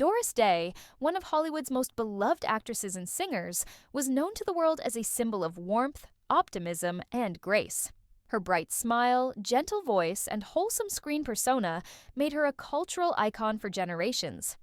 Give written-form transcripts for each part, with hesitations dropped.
Doris Day, one of Hollywood's most beloved actresses and singers, was known to the world as a symbol of warmth, optimism, and grace. Her bright smile, gentle voice, and wholesome screen persona made her a cultural icon for generations.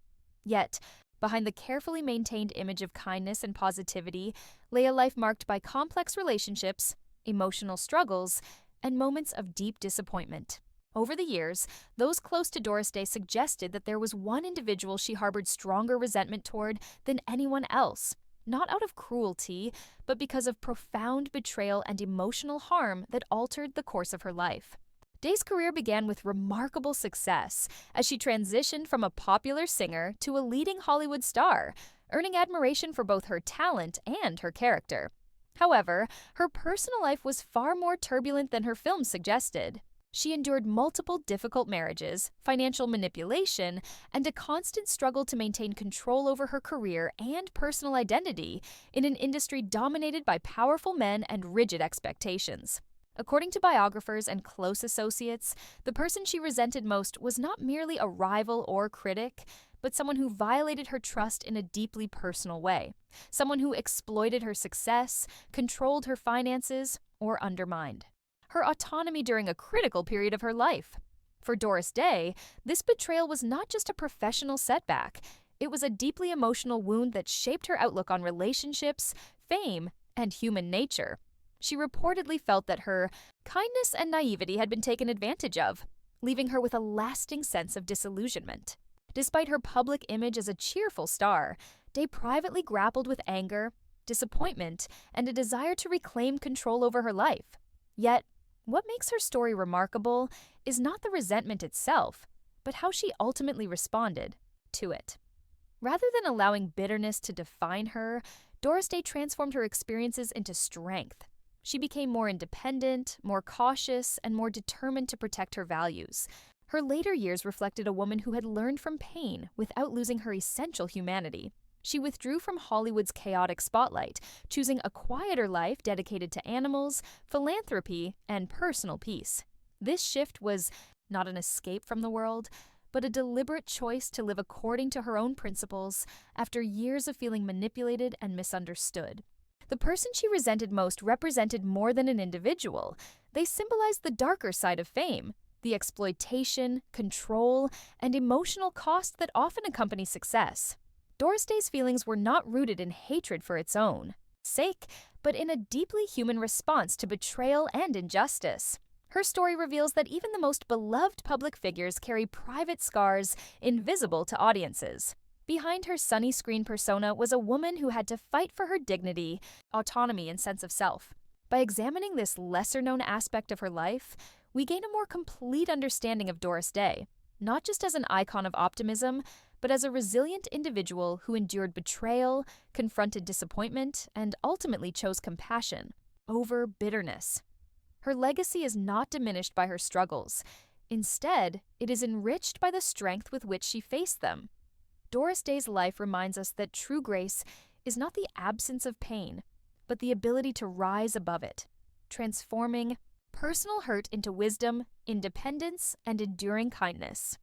Yet, behind the carefully maintained image of kindness and positivity lay a life marked by complex relationships, emotional struggles, and moments of deep disappointment. Over the years, those close to Doris Day suggested that there was one individual she harbored stronger resentment toward than anyone else, not out of cruelty, but because of profound betrayal and emotional harm that altered the course of her life. Day's career began with remarkable success as she transitioned from a popular singer to a leading Hollywood star, earning admiration for both her talent and her character. However, her personal life was far more turbulent than her films suggested. She endured multiple difficult marriages, financial manipulation, and a constant struggle to maintain control over her career and personal identity in an industry dominated by powerful men and rigid expectations. According to biographers and close associates, the person she resented most was not merely a rival or critic, but someone who violated her trust in a deeply personal way, someone who exploited her success, controlled her finances, or undermined her autonomy during a critical period of her life. For Doris Day, this betrayal was not just a professional setback, it was a deeply emotional wound that shaped her outlook on relationships, fame, and human nature. She reportedly felt that her kindness and naivety had been taken advantage of, leaving her with a lasting sense of disillusionment. Despite her public image as a cheerful star, Day privately grappled with anger, disappointment, and a desire to reclaim control over her life. Yet, what makes her story remarkable is not the resentment itself, but how she ultimately responded to it. Rather than allowing bitterness to define her, Doris Day transformed her experiences into strength. She became more independent, more cautious, and more determined to protect her values. Her later years reflected a woman who had learned from pain without losing her essential humanity. She withdrew from Hollywood's chaotic spotlight, choosing a quieter life dedicated to animals, philanthropy, and personal peace. This shift was not an escape from the world, but a deliberate choice to live according to her own principles after years of feeling manipulated and misunderstood. The person she resented most represented more than an individual. They symbolized the darker side of fame, the exploitation, control, and emotional cost that often accompany success. Doris Day's feelings were not rooted in hatred for its own sake, but in a deeply human response to betrayal and injustice. Her story reveals that even the most beloved public figures carry private scars invisible to audiences. Behind her sunny screen persona was a woman who had to fight for her dignity, autonomy, and sense of self. By examining this lesser-known aspect of her life, we gain a more complete understanding of Doris Day, not just as an icon of optimism, but as a resilient individual who endured betrayal, confronted disappointment, and ultimately chose compassion over bitterness. Her legacy is not diminished by her struggles. Instead, it is enriched by the strength with which she faced them. Doris Day's life reminds us that true grace is not the absence of pain, but the ability to rise above it, transforming personal hurt into wisdom, independence, and enduring kindness.